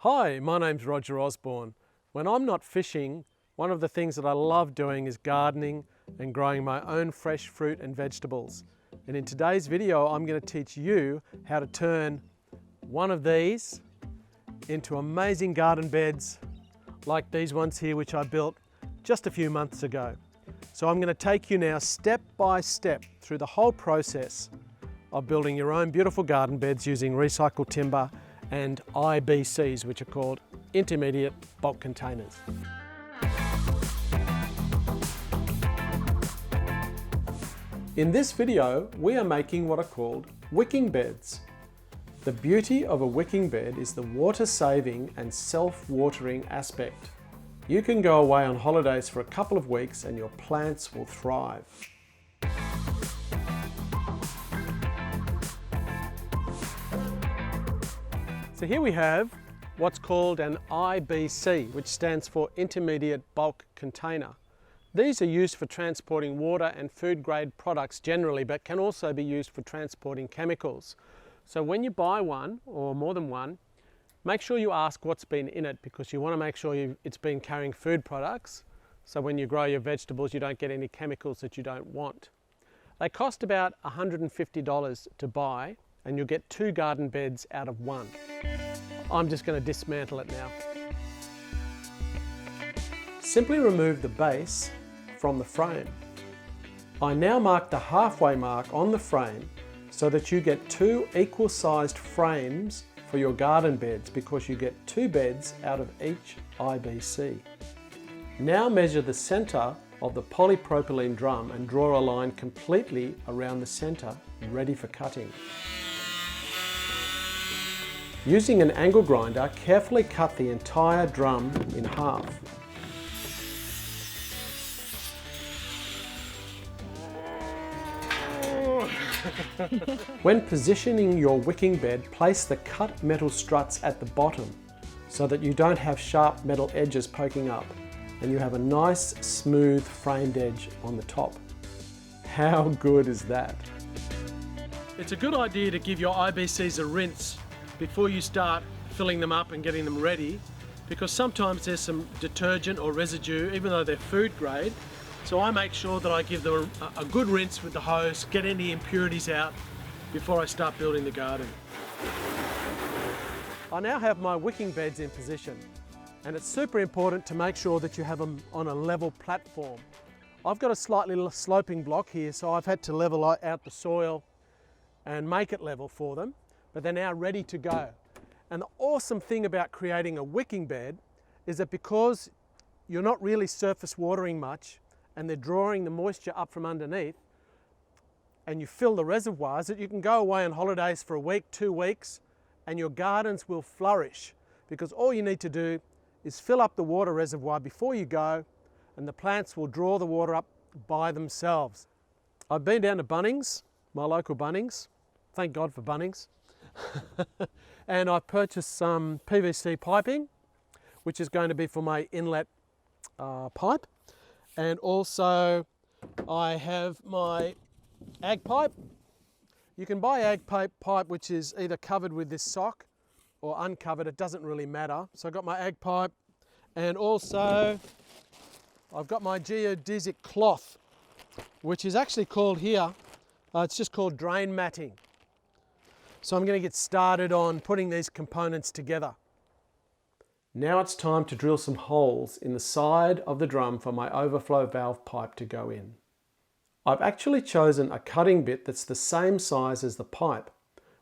Hi, my name's Roger Osborne. When I'm not fishing, one of the things that I love doing is gardening and growing my own fresh fruit and vegetables. And in today's video, I'm going to teach you how to turn one of these into amazing garden beds like these ones here, which I built just a few months ago. So I'm going to take you now step by step through the whole process of building your own beautiful garden beds using recycled timber and IBCs, which are called intermediate bulk containers. In this video, we are making what are called wicking beds. The beauty of a wicking bed is the water-saving and self-watering aspect. You can go away on holidays for a couple of weeks and your plants will thrive. So here we have what's called an IBC, which stands for Intermediate Bulk Container. These are used for transporting water and food grade products generally, but can also be used for transporting chemicals. So when you buy one or more than one, make sure you ask what's been in it, because you want to make sure it's been carrying food products. So when you grow your vegetables, you don't get any chemicals that you don't want. They cost about $150 to buy, and you'll get 2 garden beds out of 1. I'm just going to dismantle it now. Simply remove the base from the frame. I now mark the halfway mark on the frame so that you get 2 equal sized frames for your garden beds, because you get 2 beds out of each IBC. Now measure the center of the polypropylene drum and draw a line completely around the center, ready for cutting. Using an angle grinder, carefully cut the entire drum in half. When positioning your wicking bed, place the cut metal struts at the bottom so that you don't have sharp metal edges poking up, and you have a nice smooth framed edge on the top. How good is that? It's a good idea to give your IBCs a rinse before you start filling them up and getting them ready, because sometimes there's some detergent or residue, even though they're food grade. So I make sure that I give them a good rinse with the hose, get any impurities out before I start building the garden. I now have my wicking beds in position, and it's super important to make sure that you have them on a level platform. I've got a slightly sloping block here, so I've had to level out the soil and make it level for them, but they're now ready to go. And the awesome thing about creating a wicking bed is that because you're not really surface watering much and they're drawing the moisture up from underneath, and you fill the reservoirs, that you can go away on holidays for a week, 2 weeks, and your gardens will flourish, because all you need to do is fill up the water reservoir before you go, and the plants will draw the water up by themselves. I've been down to Bunnings, my local Bunnings, thank God for Bunnings, and I purchased some PVC piping, which is going to be for my inlet pipe, and also I have my ag pipe. You can buy ag pipe which is either covered with this sock or uncovered, it doesn't really matter. So I've got my ag pipe, and also I've got my Geodesic cloth, which is actually called here, it's just called drain matting. So I'm going to get started on putting these components together. Now it's time to drill some holes in the side of the drum for my overflow valve pipe to go in. I've actually chosen a cutting bit that's the same size as the pipe,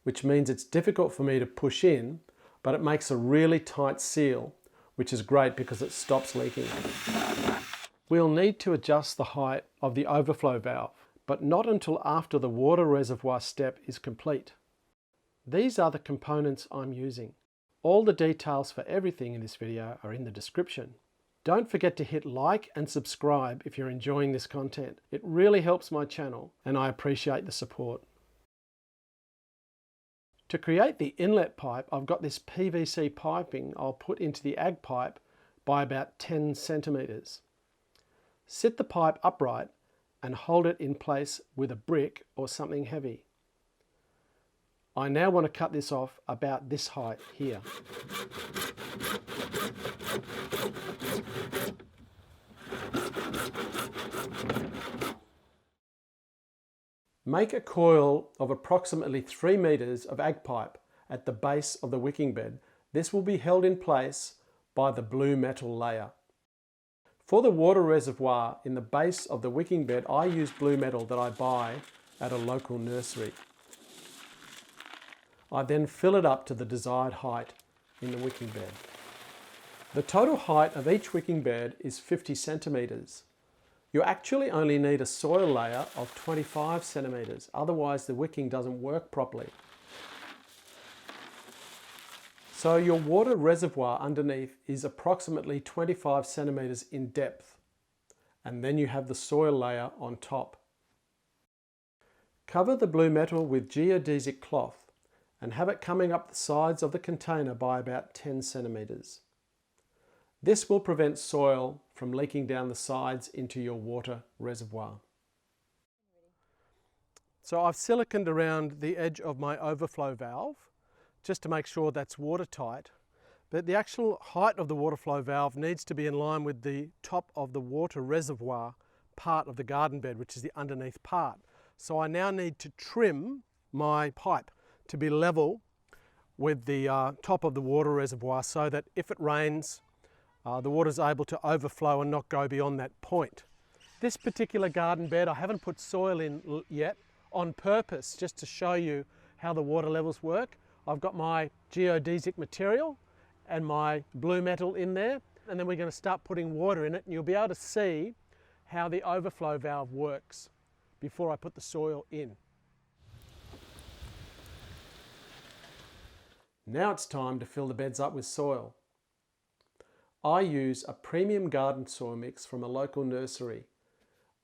which means it's difficult for me to push in, but it makes a really tight seal, which is great because it stops leaking. We'll need to adjust the height of the overflow valve, but not until after the water reservoir step is complete. These are the components I'm using. All the details for everything in this video are in the description. Don't forget to hit like and subscribe if you're enjoying this content. It really helps my channel and I appreciate the support. To create the inlet pipe, I've got this PVC piping I'll put into the ag pipe by about 10 centimeters. Sit the pipe upright and hold it in place with a brick or something heavy. I now want to cut this off about this height here. Make a coil of approximately 3 meters of ag pipe at the base of the wicking bed. This will be held in place by the blue metal layer. For the water reservoir in the base of the wicking bed, I use blue metal that I buy at a local nursery. I then fill it up to the desired height in the wicking bed. The total height of each wicking bed is 50 centimeters. You actually only need a soil layer of 25 centimeters, otherwise the wicking doesn't work properly. So your water reservoir underneath is approximately 25 centimeters in depth, and then you have the soil layer on top. Cover the blue metal with geodesic cloth and have it coming up the sides of the container by about 10 centimeters. This will prevent soil from leaking down the sides into your water reservoir. So I've siliconed around the edge of my overflow valve just to make sure that's watertight. But the actual height of the waterflow valve needs to be in line with the top of the water reservoir part of the garden bed, which is the underneath part. So I now need to trim my pipe to be level with the top of the water reservoir so that if it rains, the water is able to overflow and not go beyond that point. This particular garden bed, I haven't put soil in yet on purpose, just to show you how the water levels work. I've got my geodesic material and my blue metal in there, and then we're going to start putting water in it, and you'll be able to see how the overflow valve works before I put the soil in. Now it's time to fill the beds up with soil. I use a premium garden soil mix from a local nursery.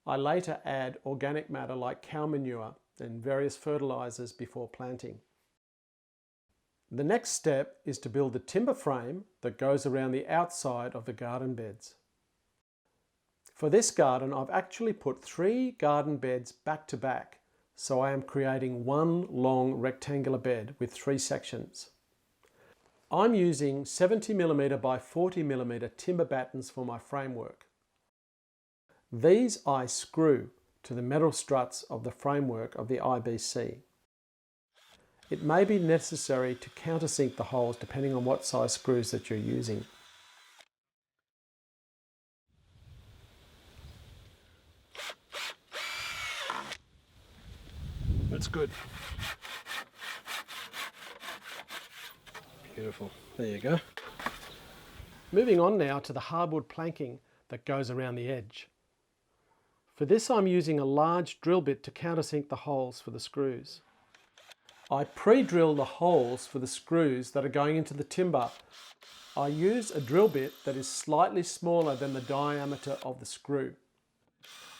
I later add organic matter like cow manure and various fertilizers before planting. The next step is to build the timber frame that goes around the outside of the garden beds. For this garden, I've actually put 3 garden beds back to back, so I am creating one long rectangular bed with 3 sections. I'm using 70mm by 40mm timber battens for my framework. These I screw to the metal struts of the framework of the IBC. It may be necessary to countersink the holes depending on what size screws that you're using. That's good. Beautiful. There you go. Moving on now to the hardwood planking that goes around the edge. For this I'm using a large drill bit to countersink the holes for the screws. I pre-drill the holes for the screws that are going into the timber. I use a drill bit that is slightly smaller than the diameter of the screw.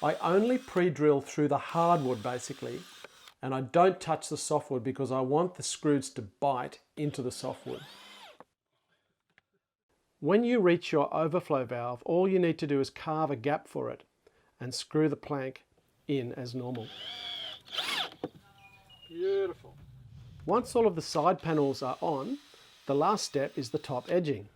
I only pre-drill through the hardwood basically, and I don't touch the softwood because I want the screws to bite into the softwood. When you reach your overflow valve, all you need to do is carve a gap for it and screw the plank in as normal. Beautiful. Once all of the side panels are on, the last step is the top edging.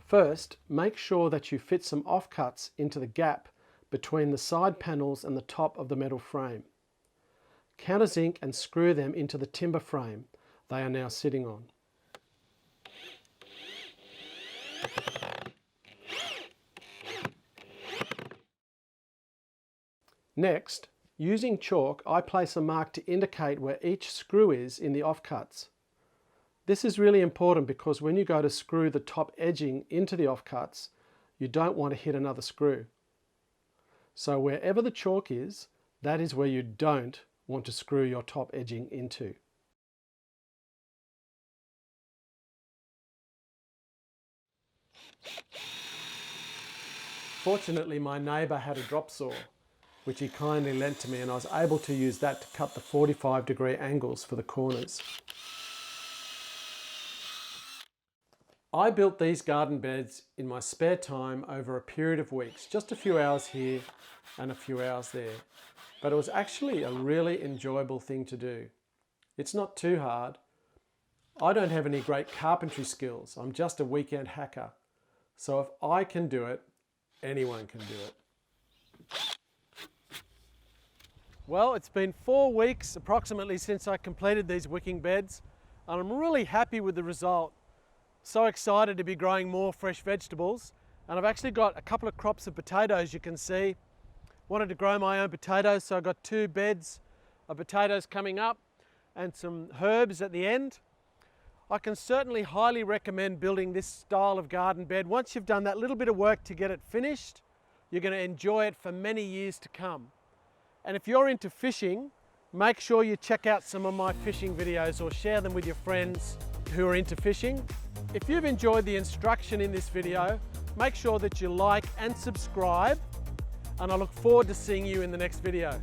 First, make sure that you fit some offcuts into the gap between the side panels and the top of the metal frame. Countersink and screw them into the timber frame they are now sitting on. Next, using chalk, I place a mark to indicate where each screw is in the offcuts. This is really important because when you go to screw the top edging into the offcuts, you don't want to hit another screw. So wherever the chalk is, that is where you don't want to screw your top edging into. Fortunately, my neighbour had a drop saw, which he kindly lent to me, and I was able to use that to cut the 45-degree angles for the corners. I built these garden beds in my spare time over a period of weeks, just a few hours here and a few hours there. But it was actually a really enjoyable thing to do. It's not too hard. I don't have any great carpentry skills. I'm just a weekend hacker. So if I can do it, anyone can do it. Well, it's been 4 weeks approximately since I completed these wicking beds, and I'm really happy with the result. So excited to be growing more fresh vegetables, and I've actually got a couple of crops of potatoes you can see. Wanted to grow my own potatoes, so I've got 2 beds of potatoes coming up and some herbs at the end. I can certainly highly recommend building this style of garden bed. Once you've done that little bit of work to get it finished, you're going to enjoy it for many years to come. And if you're into fishing, make sure you check out some of my fishing videos or share them with your friends who are into fishing. If you've enjoyed the instruction in this video, make sure that you like and subscribe, and I look forward to seeing you in the next video.